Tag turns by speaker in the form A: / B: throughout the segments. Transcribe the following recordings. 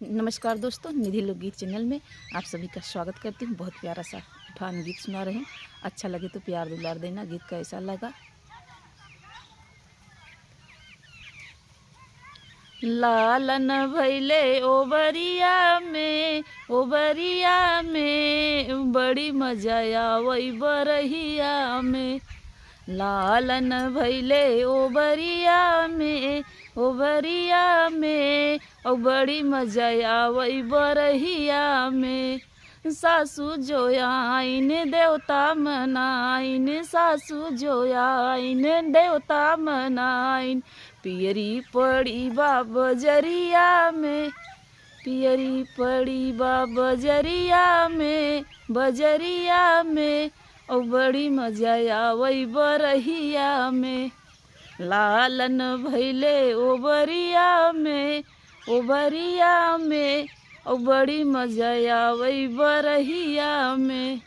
A: नमस्कार दोस्तों, निधि लोकगीत चैनल में आप सभी का स्वागत करती हूँ। बहुत प्यारा सा उठान गीत सुना रहे हैं। अच्छा लगे तो प्यार दुलार देना। गीत कैसा लगा? लालन भैले ओ बरिया में बड़ी मजा आवई बरहिया में। लालन भैले ओ बरिया में ओ बड़ी मजा आवई बरहिया में। सासू जो आइन देवता मनाइन, सासू जो आइन देवता मनाइन। पियरी पड़ी बा बजरिया में, पियरी पड़ी बा बजरिया में और बड़ी मजा आवई बरहिया में। लालन भैले ओ बरिया में और बड़ी मजा आवई बरहिया में।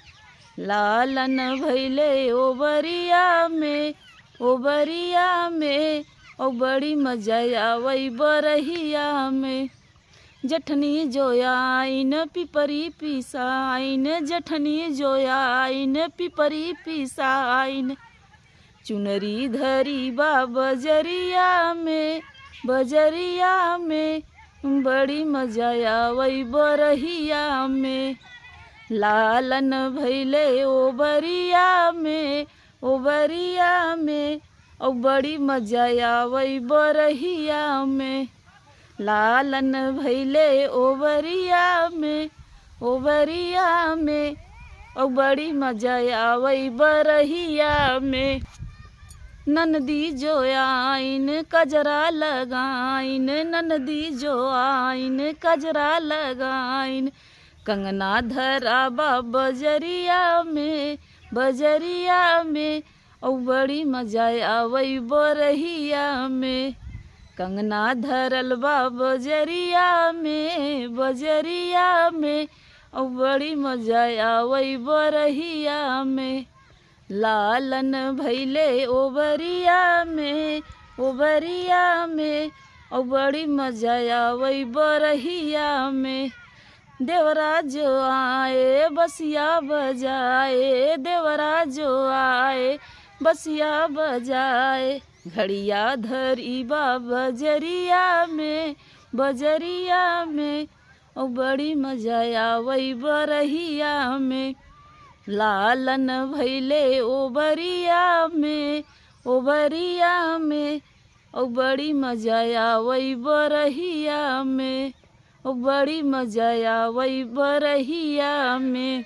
A: लालन भैले ओ बरिया में और बड़ी मजा आवई बरहिया में। जठनी जो आइन पिपरी पिसाइन, जठनी जो आइन पिपरी पिसाइन। चुनरी धरी बा बजरिया में बड़ी मजा आवई बरहिया में। लालन भैले ओ बरिया में और बड़ी मजा आवई बरहिया में। लालन भैले ओ बरिया में और बड़ी मजा आवई बरहिया में। ननदी जो आइन कजरा लगाइन, ननदी जो आइन कजरा लगाइन। कंगना धरा बा बजरिया में और बड़ी मजा आवई बरहिया में। कंगना धरल बा बजरिया में और बड़ी मजा आवई बरहिया में। लालन भैले ओ बरिया में और बड़ी मजा आवई बरहिया में। देवरा जो आए बसिया बजाए, देवरा जो आए बसिया बजाए। घड़िया धरी बा बजरिया में और बड़ी मजा आवई बरहिया में। लालन भैले ओ बरिया में और बड़ी मजा आवई बरहिया में और बड़ी मजा आवई बरहिया में।